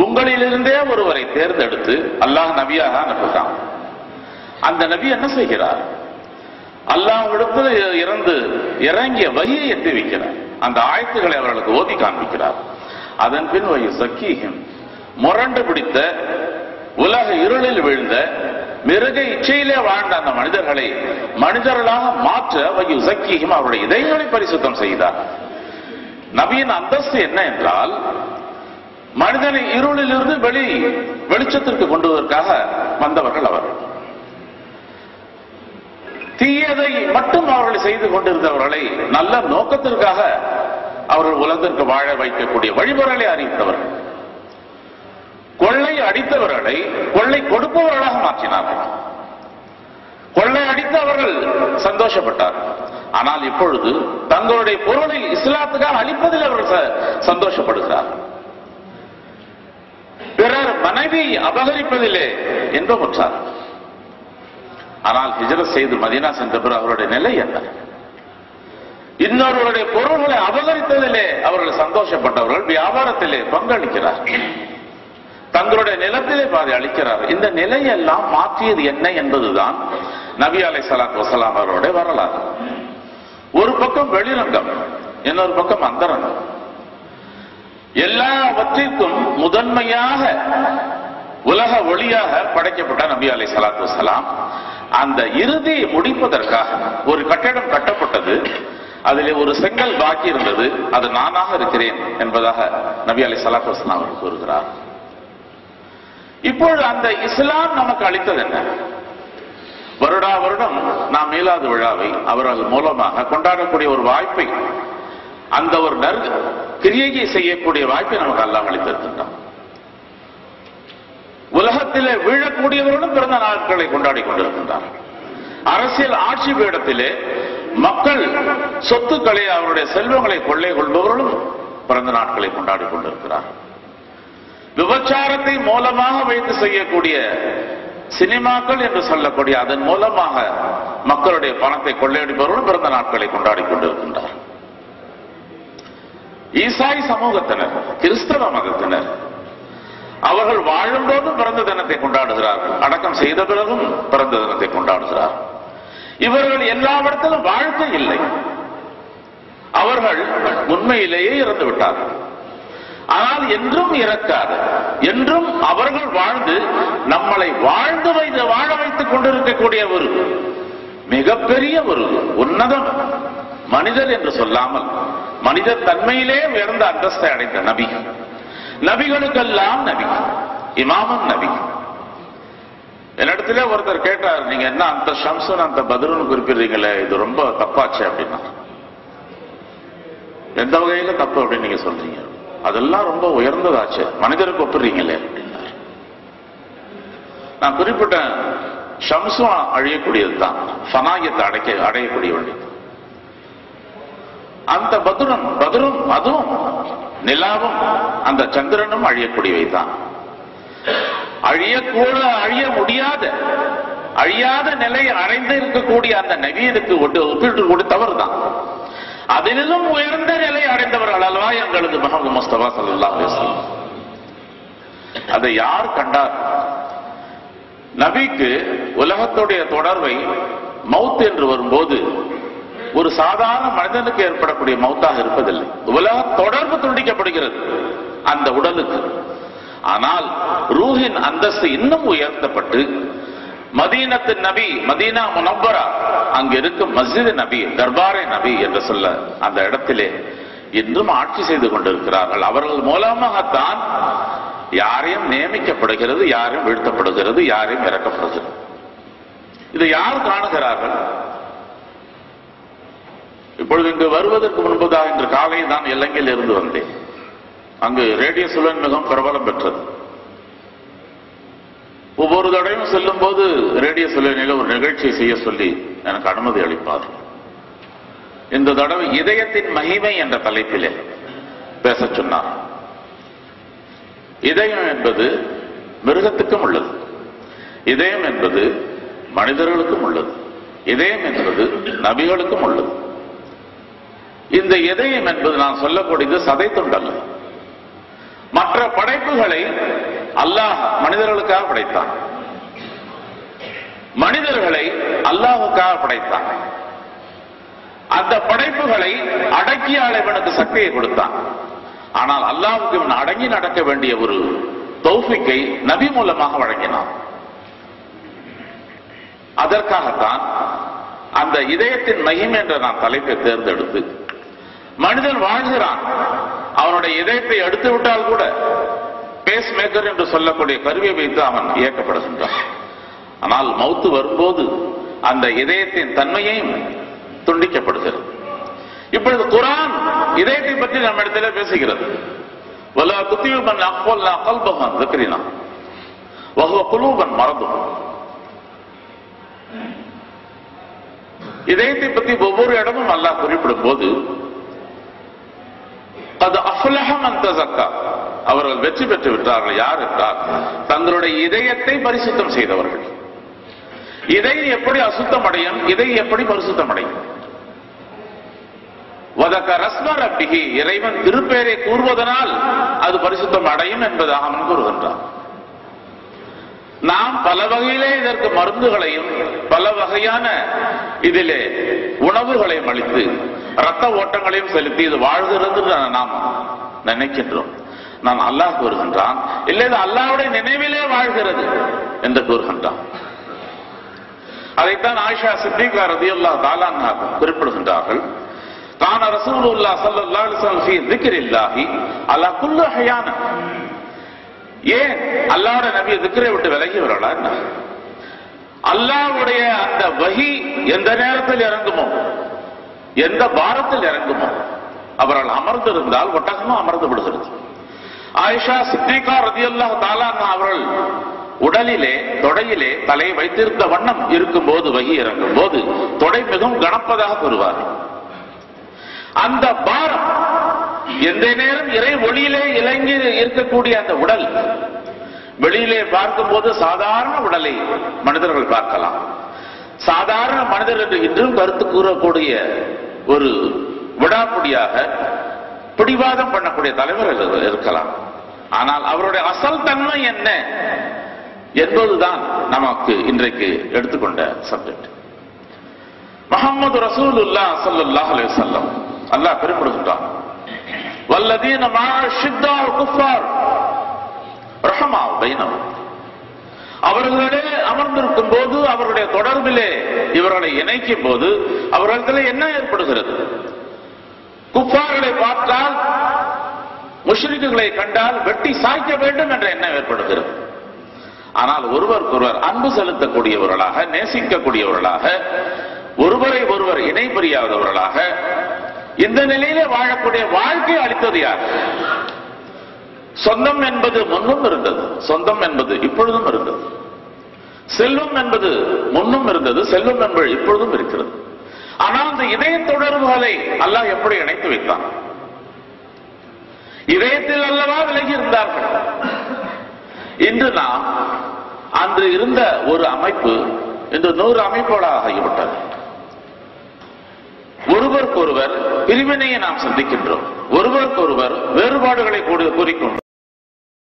உங்களிலிருந்தே ஒருவரை தேர்ந்தெடுத்து அல்லாஹ் நபியாக அனுப்புகிறான். அந்த நபி என்ன செய்கிறார்? அல்லாஹ்விடத்தில் இருந்து இறங்கிய வஹியை எட்டி வைக்கிறார். அந்த ஆயத்துக்களை அவர்களுக்கு ஓதி காண்பிக்கிறார். அதன் பின் சக்கீஹிம், முரண்டு பிடித்த உலக இருளில் வீழ்ந்த மிருக இச்சையிலே வாழ்ந்த அந்த மனிதர்களை மனிதர்களாக மாற்ற சக்கீஹிம், அவருடைய இதயங்களை பரிசுத்தம் செய்தார். நபியின் அந்தஸ்து என்ன என்றால், மனிதனை இருளிலிருந்து வெளிச்சத்திற்கு கொண்டு வருவதற்காக வந்தவர்கள் அவர்கள். தீயதை மட்டும் அவர்கள் செய்து கொண்டிருந்தவர்களை நல்ல நோக்கத்திற்காக அவர்கள் உலகத்திற்கு வாழ வைக்கக்கூடிய வழிமுறைகளை அறிவித்தவர்கள். கொள்ளை அடித்தவர்களை கொள்ளை கொடுப்பவர்களாக மாற்றினார்கள். கொள்ளை அடித்து அவர்கள் சந்தோஷப்பட்டார்கள். ஆனால் இப்பொழுது தங்களுடைய பொருளை இஸ்லாத்துக்காக அளிப்பதில் அவர்கள் சந்தோஷப்படுகிறார்கள். பிறர் மனைவி அபகரிப்பதிலே இன்பமுற்றார். ஆனால் ஹிஜ்ரத் செய்து மதீனா சென்ற பிறகு அவருடைய நிலை என்ன? இன்னொருவருடைய பொருள்களை அபகரித்ததிலே அவர்கள் சந்தோஷப்பட்டவர்கள் வியாபாரத்திலே பங்களிக்கிறார், தங்களுடைய நிலத்திலே பாதி அளிக்கிறார். இந்த நிலையெல்லாம் மாற்றியது என்ன என்பதுதான் நபி அலைஹிஸ்ஸலாத்து வஸலாம் அவருடைய வரலாறு. ஒரு பக்கம் வெளிரங்கம், இன்னொரு பக்கம் அந்தரங்கம். எல்லாவற்றிற்கும் முதன்மையாக உலக ஒளியாக படைக்கப்பட்ட நபி அலைஹிஸ்ஸலாத்து வஸலாம் அந்த இறுதியை முடிப்பதற்காக ஒரு கட்டடம் கட்டப்பட்டது. அதிலே ஒரு செங்கல் பாக்கி இருந்தது. அது நானாக இருக்கிறேன் என்பதாக நபி அலைஹிஸ்ஸலாத்து வஸலாம் அவர்கள் கூறுகிறார். இப்பொழுது அந்த இஸ்லாம் நமக்கு அளித்தது என்ன? வருடா வருடம் நாம் மீலாது விழாவை அவர்கள் மூலமாக கொண்டாடக்கூடிய ஒரு வாய்ப்பை, அந்த ஒரு கிரியையை செய்யக்கூடிய வாய்ப்பை நமக்கு அல்லாஹ் அளித்திருக்கின்றான். உலகத்திலே வீழக்கூடியவர்களும் பிறந்த நாட்களை கொண்டாடி கொண்டிருக்கின்றார். அரசியல் ஆட்சி பீடத்திலே மக்கள் சொத்துக்களை, அவருடைய செல்வங்களை கொள்ளை கொள்பவர்களும் பிறந்த நாட்களை கொண்டாடி கொண்டிருக்கிறார். விபச்சாரத்தை மூலமாக வைத்து செய்யக்கூடிய சினிமாக்கள் என்று சொல்லக்கூடிய அதன் மூலமாக மக்களுடைய பணத்தை கொள்ளையடிப்பவர்களும் பிறந்த நாட்களை கொண்டாடி கொண்டிருக்கின்றார். ஈசாய் சமூகத்தினர், கிறிஸ்தவ மதத்தினர் அவர்கள் வாழும்போது பிறந்த தினத்தை கொண்டாடுகிறார்கள், அடக்கம் செய்த பிறகும் பிறந்த தினத்தை கொண்டாடுகிறார்கள். இவர்கள் எல்லாவற்றிலும் வாழ்க்கை இல்லை, அவர்கள் உண்மையிலேயே இறந்து விட்டார்கள். ஆனால் என்றும் இறக்காத, என்றும் அவர்கள் வாழ்ந்து நம்மளை வாழ வைத்துக் கொண்டிருக்கக்கூடிய ஒரு மிகப்பெரிய ஒரு உன்னதம் மனிதர் என்று சொல்லாமல் மனித தன்மையிலே உயர்ந்த அந்தஸ்தை அடைந்த நபி. நபிகளுக்கெல்லாம் நபி, இமாமும் நபி. என்னிடத்திலே ஒருத்தர் கேட்டார், நீங்க என்ன அந்த ஷம்சுன் அந்த பத்ருன்னு குறிப்பிடுறீங்களே, இது ரொம்ப தப்பாச்சு அப்படின்னா. எந்த வகையில தப்பு அப்படின்னு நீங்க சொல்றீங்க? அதெல்லாம் ரொம்ப உயர்ந்ததாச்சு, மனிதருக்கு ஒப்புறீங்களே அப்படின்னார். நான் குறிப்பிட்ட ஷம்சும் அழியக்கூடியது தான், ஃபனாயத்தை அடையக்கூடிய வேண்டியது. அந்த பத்ரும் அதுவும் நிலாவும் அந்த சந்திரனும் அழியக்கூடியவை தான். அழிய முடியாத அழியாத நிலை அடைந்து இருக்கக்கூடிய அந்த நபியனுக்கு ஒப்பிட்டு கூட தவறு தான். அதிலும் உயர்ந்த நிலை அடைந்தவர்கள் அல்லவா எங்களது முஹம்மது முஸ்தபா ஸல்லல்லாஹு அலைஹி வஸல்லம். அதை யார் கண்டார்? நபிக்கு உலகத்துடைய தொடர்பை மவுத் என்று வரும்போது ஒரு சாதாரண மனிதனுக்கு ஏற்படக்கூடிய மௌத்தாக இருப்பதில்லை. உலக தொடர்பு துண்டிக்கப்படுகிறது அந்த உடலுக்கு. ஆனால் ரூஹின் அந்தஸ்து இன்னும் உயர்த்தப்பட்டு மதீனத்து நபி, மதீனா முனவ்வரா, அங்கு இருக்கும் மஸ்ஜித் நபி, தர்பாரே நபி என்று சொல்ல அந்த இடத்திலே இன்றும் ஆட்சி செய்து கொண்டிருக்கிறார்கள். அவர்கள் மூலமாகத்தான் யாரையும் நியமிக்கப்படுகிறது, யாரையும் வீழ்த்தப்படுகிறது, யாரையும் இறக்கப்படுகிறது. இதை யார் காணுகிறார்கள்? இப்பொழுது இங்கு வருவதற்கு முன்பதாக இன்று காலை தான் இலங்கையில் இருந்து வந்தேன். அங்கு ரேடியோ சுழன் மிகவும் பிரபலம் பெற்றது. ஒவ்வொரு தடவையும் செல்லும் போது ரேடியோ சுழனில் ஒரு நிகழ்ச்சியை செய்ய சொல்லி எனக்கு அனுமதி அளிப்பார். இந்த தடவை இதயத்தின் மகிமை என்ற தலைப்பிலே பேச சொன்னார். இதயம் என்பது மிருகத்துக்கும் உள்ளது, இதயம் என்பது மனிதர்களுக்கும் உள்ளது, இதயம் என்பது நபிகளுக்கும் உள்ளது. இந்த இதயம் என்பது நான் சொல்லக்கூடியது சதை துண்டல்ல. மற்ற மற்ற படைப்புகளை அல்லாஹ் மனிதர்களுக்காக படைத்தான், மனிதர்களை அல்லாஹுக்காக படைத்தான். அந்த படைப்புகளை அடக்கி ஆளவனுக்கு சக்தியை கொடுத்தான். ஆனால் அல்லாஹ்வுக்கு இவன் அடங்கி நடக்க வேண்டிய ஒரு தௌஃபீக்கை நபி மூலமாக வழங்கினான். அதற்காகத்தான் அந்த இதயத்தின் மகிமை என்ற நான் தலைப்பை தேர்ந்தெடுத்து, மனிதன் வாழ்கிறான், அவனுடைய இதயத்தை எடுத்து விட்டால் கூட பேஸ் மேக்கர் என்று சொல்லக்கூடிய கருவியை வைத்து அவன் இயக்கப்படுகின்றான். ஆனால் மௌத்து வரும்போது அந்த இதயத்தின் தன்மையையும் துண்டிக்கப்படுகிறது. இப்பொழுது குர்ஆன் இதயத்தை பற்றி நம்ம இடத்துல பேசுகிறது. வலா துதியு மன் அக்வல்னா கல்பஹு ذிக்ரினா வஹுவ குலூபன் மரதுஹு. இதயத்தை பற்றி ஒவ்வொரு இடமும் அல்லாஹ் குறிப்பிடும் போது அது அஃப்லஹ மன் தஸக்கா, அவர்கள் வெற்றி பெற்று விட்டார்கள். யார் என்றால் தங்களுடைய இதயத்தை பரிசுத்தம் செய்தவர்கள். இதயம் எப்படி அசுத்தம் அடையும், இதயம் எப்படி பரிசுத்தம் அடையும்? இறைவன் திருப்பெயரை கூறுவதனால் அது பரிசுத்தம் அடையும் என்பதாக அவன் கூறுகின்றான். நாம் பல வகையிலே இதற்கு மருந்துகளையும் பல வகையான இதிலே உணவுகளையும் அளித்து இரத்த ஓட்டங்களையும் செலுத்தி இது வாழ்கிறது நாம் நினைக்கின்றோம். நான் அல்லாஹ் கூறுகின்றான், இல்லை இது அல்லாஹ்வுடைய நினைவிலே வாழ்கிறது என்று கூறுகின்றான். அதைத்தான் ஆயிஷா சித்திகா ரலியல்லாஹு தஆலா அன்ஹா குறிப்பிடுகின்றார்கள். கான ரசூலுல்லாஹ் ஸல்லல்லாஹு அலைஹி வஸல்லம் ஃபீ ذிக்ரில்லாஹி அலா குல்லி ஹயான். ஏன் அல்லாஹ்வுடைய நபி திக்ரை விட்டு விலகியவர்களா என்ன? அல்லாஹ்வுடைய அந்த வஹி எந்த நேரத்தில் இறங்குமோ, எந்த பாரத்தில் இறங்குமோ, அவர்கள் அமர்ந்திருந்தால் ஒட்டகமும் அமர்ந்து விடுகிறது. ஆயிஷா சித்திகா ரலியல்லாஹு தஆலா அன்ஹா அவர்கள் உடலிலே தொடையிலே தலை வைத்திருந்த வண்ணம் இருக்கும் போது, வகி இறங்கும் போது தொடை மிகவும் கனப்பதாக கூறுவார்கள். அந்த பாரம் எந்த நேரம் இறை ஒளியிலே இலங்கி இருக்கக்கூடிய அந்த உடல் வெளியிலே பார்க்கும் போது சாதாரண உடலை மனிதர்கள் பார்க்கலாம். சாதாரண மனிதர் என்று இன்றும் கருத்து கூறக்கூடிய ஒரு விடாப்புடியாக பிடிவாதம் பண்ணக்கூடிய தலைவர்கள் இருக்கலாம். ஆனால் அவருடைய அசல் தன்மை என்ன என்பதுதான் நமக்கு இன்றைக்கு எடுத்துக்கொண்ட சப்ஜெக்ட். முஹம்மது ரசூலுல்லாஹ் ஸல்லல்லாஹு அலைஹி வஸல்லம் அல்லாஹ் குறிப்பிடுகின்றான், வல்லதீன மஅ ஷித்தால் குஃபார் ரஹமா பைனஹும். அவர்களே அமர்ந்திருக்கும் போது, அவர்களுடைய தொடர்பிலே இவர்களை இணைக்கும் போது அவர்களுக்கு என்ன ஏற்படுகிறது? குஃபார்களை பார்த்தால், முஷ்ரிக்குகளை கண்டால் வெட்டி சாய்க்க வேண்டும் என்ற எண்ணம் ஏற்படுகிறது. ஆனால் ஒருவருக்கொருவர் அன்பு செலுத்தக்கூடியவர்களாக, நேசிக்கக்கூடியவர்களாக, ஒருவரை ஒருவர் இணை புரியாதவர்களாக இந்த நிலையிலே வாழக்கூடிய வாழ்க்கை அளித்தது யார்? சொந்தம் என்பது முன்னும் இருந்தது, சொந்தம் என்பது இப்பொழுதும் இருந்தது. செல்வம் என்பது முன்னும் இருந்தது, செல்வம் என்பது இப்பொழுதும் இருக்கிறது. ஆனால் இந்த இதய தொடர்புகளை அல்லாஹ் எப்படி இணைத்து வைத்தான்? இதயத்தில் அல்லவா விலகி இருந்தார்கள். இன்று நாம் அன்று இருந்த ஒரு அமைப்பு இன்று 100 அமைப்புகளாக ஆகிவிட்டது. ஒருவருக்கொருவர் பிரிவினையை நாம் சந்திக்கின்றோம், ஒருவருக்கொருவர் வேறுபாடுகளை கூறிக்கொண்டோம்.